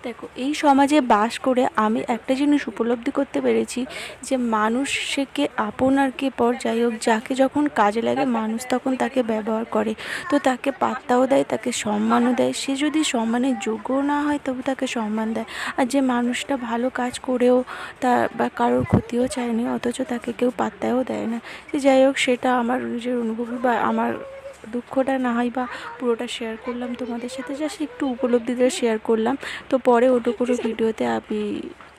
দেখো, এই সমাজে বাস করে আমি একটা জিনিস উপলব্ধি করতে পেরেছি যে মানুষ সে কে আপন আর কে পর, যাই হোক, যাকে যখন কাজে লাগে মানুষ তখন তাকে ব্যবহার করে, তো তাকে পাত্তাও দেয়, তাকে সম্মানও দেয়। সে যদি সম্মানের যোগ্যও না হয় তবু তাকে সম্মান দেয়। আর যে মানুষটা ভালো কাজ করেও তার বা কারোর ক্ষতিও চায়নি অথচ তাকে কেউ পাত্তাও দেয় না। সে যাই হোক, সেটা আমার নিজের অনুভূতি বা আমার দুঃখটা না হয় বা পুরোটা শেয়ার করলাম তোমাদের সাথে, জাস্ট একটু উপলব্ধিটা শেয়ার করলাম। তো পরে ওটা কোনো ভিডিওতে আমি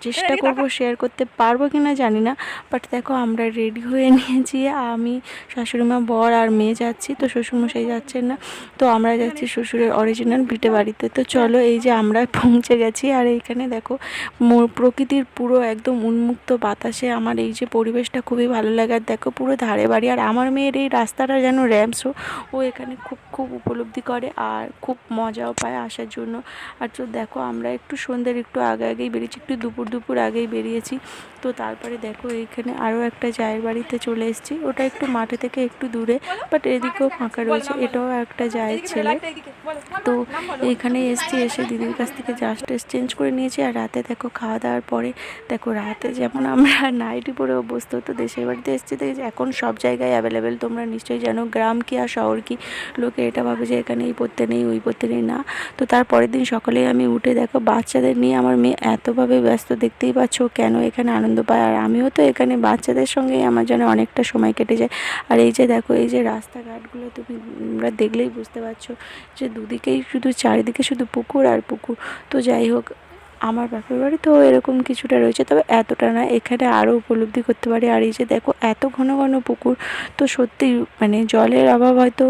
চেষ্টা করব শেয়ার করতে পারবো কি না জানি না। বাট দেখো, আমরা রেডি হয়ে নিয়েছি, আমি, শাশুড়িমা, বর আর মেয়ে যাচ্ছি, তো শ্বশুরমশাই যাচ্ছেন না। তো আমরা যাচ্ছি শ্বশুরের অরিজিনাল ভিটে বাড়িতে। তো চলো, এই যে আমরা পৌঁছে গেছি। আর এইখানে দেখো, প্রকৃতির পুরো একদম উন্মুক্ত বাতাসে আমার এই যে পরিবেশটা খুবই ভালো লাগে। আর দেখো, পুরো ধারে বাড়ি, আর আমার মেয়ের এই রাস্তাটা যেন র্যাম্প শো, ও এখানে খুব খুব উপলব্ধি করে আর খুব মজাও পায় আসার জন্য। আর তো দেখো, আমরা একটু সন্ধ্যের একটু আগেই বেরিয়েছি, একটু দুপুর আগেই বেরিয়েছি। তো তারপরে দেখো, এইখানে আরও একটা জায়ের বাড়িতে চলে এসেছি, ওটা একটু মাঠে থেকে একটু দূরে, বাট এদিকেও ফাঁকা রয়েছে, এটাও একটা জায়ের ছেলে। তো এইখানে এসেছি, এসে দিদির কাছ থেকে জাস্ট ড্রেস চেঞ্জ করে নিয়েছি। আর রাতে দেখো, খাওয়া দাওয়ার পরে দেখো, রাতে যেমন আমরা নাইটি পরে অভ্যস্ত, তো দেশের বাড়িতে এসেছি দেখেছি এখন সব জায়গায় অ্যাভেলেবেল। তোমরা নিশ্চয়ই জানো গ্রাম কি আর শহর কি, লোকে এটা ভাবে যে এখানে এই পরতে নেই ওই পরতে নেই না। তো তার পরের দিন সকালে আমি উঠে দেখো, বাচ্চাদের নিয়ে আমার মেয়ে এতভাবে ব্যস্ত, দেখতেই পাচ্ছ কেন এখানে আনন্দ পায়। আর আমিও তো এখানে বাচ্চাদের সঙ্গেই আমার যেন অনেকটা সময় কেটে যায়। আর এই যে দেখো, এই যে রাস্তাঘাটগুলো তোমরা দেখলেই বুঝতে পারছো যে দুদিকেই শুধু, চারিদিকে শুধু পুকুর আর পুকুর। তো যাই হোক, আমার বাপের বাড়ি তো এরকম কিছুটা রয়েছে, তবে এতটা না, এখানে আরও উপলব্ধি করতে পারি। আর এই যে দেখো, এত ঘন ঘন পুকুর, তো সত্যি মানে জলের অভাব হয়তো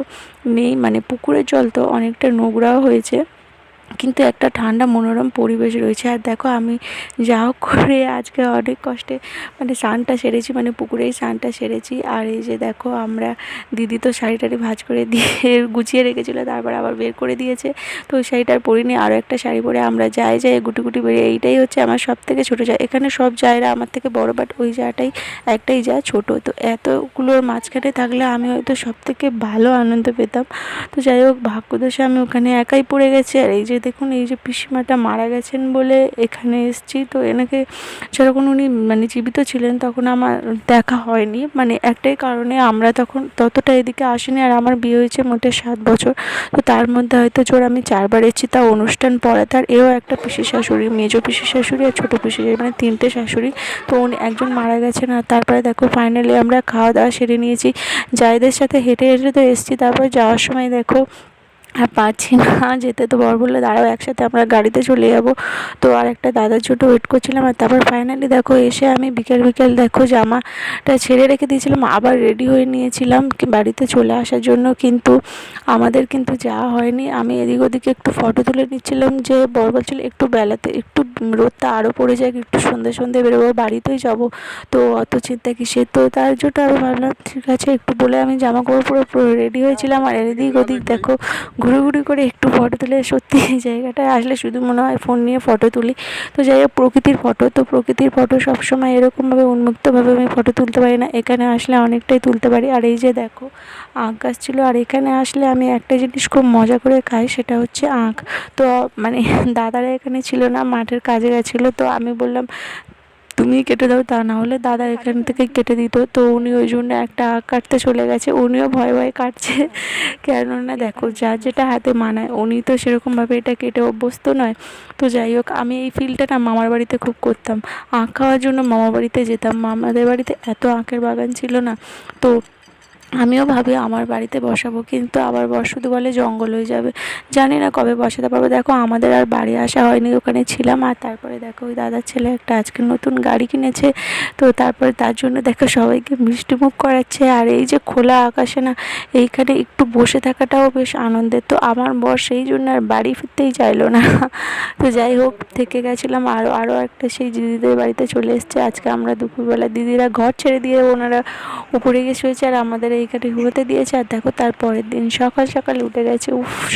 নেই, মানে পুকুরের জল তো অনেকটা নোংরাও হয়েছে, কিন্তু একটা ঠান্ডা মনোরম পরিবেশ রয়েছে। আর দেখো, আমি যা হোক করে আজকে অনেক কষ্টে মানে স্নানটা সেরেছি, মানে পুকুরেই স্নানটা সেরেছি। আর এই যে দেখো, আমরা, দিদি তো শাড়ি টাড়ি ভাঁজ করে দিয়ে গুছিয়ে রেখেছিলো, তারপর আবার বের করে দিয়েছে। তো ওই শাড়িটার পরিনি, আরও একটা শাড়ি পরে আমরা যাই গুটি গুটি বেরিয়ে। এইটাই হচ্ছে আমার সব থেকে ছোটো যা, এখানে সব জায়গা আমার থেকে বড়, বাট ওই জায়গাটাই একটাই যা ছোটো। তো এতগুলোর মাঝখানে থাকলে আমি হয়তো সব থেকে ভালো আনন্দ পেতাম। তো যাই হোক, ভাগ্যদোষে আমি ওখানে একাই পড়ে গেছি। আর এই যে দেখুন, এই যে পিসিমাটা মারা গেছেন বলে এখানে এসেছি, তো এনাকে যখন উনি মানে জীবিত ছিলেন তখন আমার দেখা হয়নি, মানে একটাই কারণে, আমরা তখন ততটা এদিকে আসিনি। আর আমার বিয়ে হয়েছে মোটে 7 বছর, তো তার মধ্যে হয়তো জোর আমি 4বার এসেছি, তা অনুষ্ঠান পড়াতে। আর এও একটা পিসি শাশুড়ি, মেজো পিসি শাশুড়ি আর ছোটো পিসি শাশুড়ি, মানে 3টে শাশুড়ি। তো উনি একজন মারা গেছেন। আর তারপরে দেখো, ফাইনালি আমরা খাওয়া দাওয়া সেরে নিয়েছি, জায়েদের সাথে হেঁটে হেঁটে তো এসেছি। তারপর যাওয়ার সময় দেখো, আর পারছি না যেতে, তো বর বললো দাঁড়াও, একসাথে আমরা গাড়িতে চলে যাব। তো আর একটা দাদার জন্য ওয়েট করছিলাম। আর তারপর ফাইনালি দেখো, এসে আমি বিকেল দেখো জামাটা ছেড়ে রেখে দিয়েছিলাম, আবার রেডি হয়ে নিয়েছিলাম বাড়িতে চলে আসার জন্য, কিন্তু আমাদের কিন্তু যাওয়া হয়নি। আমি এদিক ওদিকে একটু ফটো তুলে নিচ্ছিলাম, যে বর বলছিল একটু বেলাতে, একটু রোদটা আরও পড়ে যায়, একটু সন্ধে বেরোবো, বাড়িতেই যাব, তো অত চিন্তা কিসের। তো তার জন্য আমি ভাবলাম ঠিক আছে, একটু বলে আমি জামা কাপড় পুরো রেডি হয়েছিলাম। আর এদিক ওদিক দেখো, ঘুরে করে একটু ফটো তুলে, সত্যি এই জায়গাটায় আসলে শুধু মনে হয় ফোন নিয়ে ফটো তুলি। তো যাই হোক, প্রকৃতির ফটো, তো প্রকৃতির ফটো সবসময় এরকমভাবে উন্মুক্তভাবে আমি ফটো তুলতে পারি না, এখানে আসলে অনেকটাই তুলতে পারি। আর এই যে দেখো, আখ গাছ ছিল, আর এখানে আসলে আমি একটা জিনিস খুব মজা করে খাই, সেটা হচ্ছে আখ। তো মানে দাদারা এখানে ছিল না, মাঠের কাজে গেছিলো, তো আমি বললাম তুমিই কেটে দাও, তা না হলে দাদা এখান থেকে কেটে দিত। তো উনি ওই জন্য একটা আখ কাটতে চলে গেছে, উনিও ভয়ে ভয়ে কাটছে, কেননা দেখো যার যেটা হাতে মানায়, উনি তো সেরকমভাবে এটা কেটে অভ্যস্ত নয়। তো যাই হোক, আমি এই ফিলটা না মামার বাড়িতে খুব করতাম, আখ খাওয়ার জন্য মামার বাড়িতে যেতাম, মামাদের বাড়িতে এত আখের বাগান ছিল না। তো আমিও ভাবি আমার বাড়িতে বসাবো, কিন্তু আবার বর শুধু বলে জঙ্গল হয়ে যাবে, জানি না কবে বসাতে পারবো। দেখো, আমাদের আর বাড়ি আসা হয়নি, ওখানে ছিলাম। আর তারপরে দেখো, ওই দাদার ছেলে একটা আজকে নতুন গাড়ি কিনেছে, তো তারপরে তার জন্য দেখো সবাইকে মিষ্টিমুখ করাচ্ছে। আর এই যে খোলা আকাশে না, এইখানে একটু বসে থাকাটাও বেশ আনন্দের। তো আমার বর সেই জন্য আর বাড়ি ফিরতেই চাইলো না। তো যাই হোক, থেকে গেছিলাম, আরও একটা সেই দিদিদের বাড়িতে চলে এসছে। আজকে আমরা দুপুরবেলা দিদিরা ঘর ছেড়ে দিয়ে ওনারা উপরে গিয়ে শুয়েছে, আর আমাদের এইখানে ঘুমোতে দিয়েছে। আর দেখো, তারপরের দিন সকাল উঠে গেছে।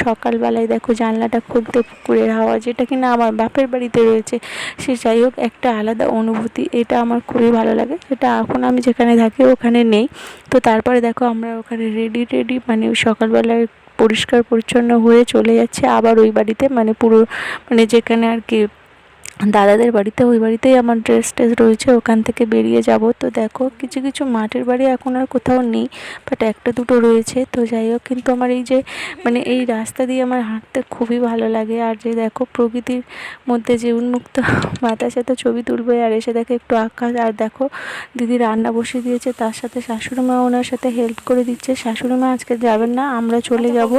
সকালবেলায় দেখো জানলাটা খুলতে পুকুরের হাওয়া, যেটা কিনা আমার বাপের বাড়িতে রয়েছে, সে যাই হোক একটা আলাদা অনুভূতি, এটা আমার খুবই ভালো লাগে, এটা এখন আমি যেখানে থাকি ওখানে নেই। তো তারপরে দেখো, আমরা ওখানে রেডি মানে সকালবেলায় পরিষ্কার পরিচ্ছন্ন হয়ে চলে যাচ্ছে আবার ওই বাড়িতে, মানে পুরো মানে যেখানে আর কি দাদাদের বাড়িতে, ওই বাড়িতেই আমার ড্রেস টেস রয়েছে, ওখান থেকে বেরিয়ে যাব। তো দেখো কিছু কিছু মাটির বাড়ি এখন আর কোথাও নেই, বাট একটা দুটো রয়েছে। তো যাই হোক, কিন্তু আমার এই যে মানে এই রাস্তা দিয়ে আমার হাঁটতে খুবই ভালো লাগে। আর যে দেখো প্রকৃতির মধ্যে যে উন্মুক্ত বাতাসে ছবি তুলবে, আর এসে দেখে একটু আকাশ। আর দেখো দিদি রান্না বসিয়ে দিয়েছে, তার সাথে শাশুড়ি মা ওনার সাথে হেল্প করে দিচ্ছে। শাশুড়ি মা আজকে যাবেন না, আমরা চলে যাব।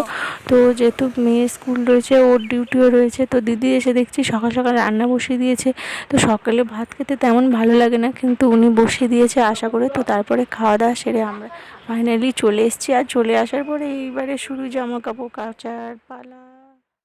তো যেহেতু মেয়ের স্কুল রয়েছে, ওর ডিউটিও রয়েছে, তো দিদি এসে দেখছি সকাল সকাল রান্না বসিয়ে দিয়েছে। তো সকালে ভাত খেতে তেমন ভালো লাগে না, কিন্তু উনি বসিয়ে দিয়েছে আশা করে। তো তারপরে খাওয়া দাওয়া সেরে আমরা ফাইনালি চলে এসেছি। আর চলে আসার পরে এইবারে শুরু জামা কাপড় কাচার পালা।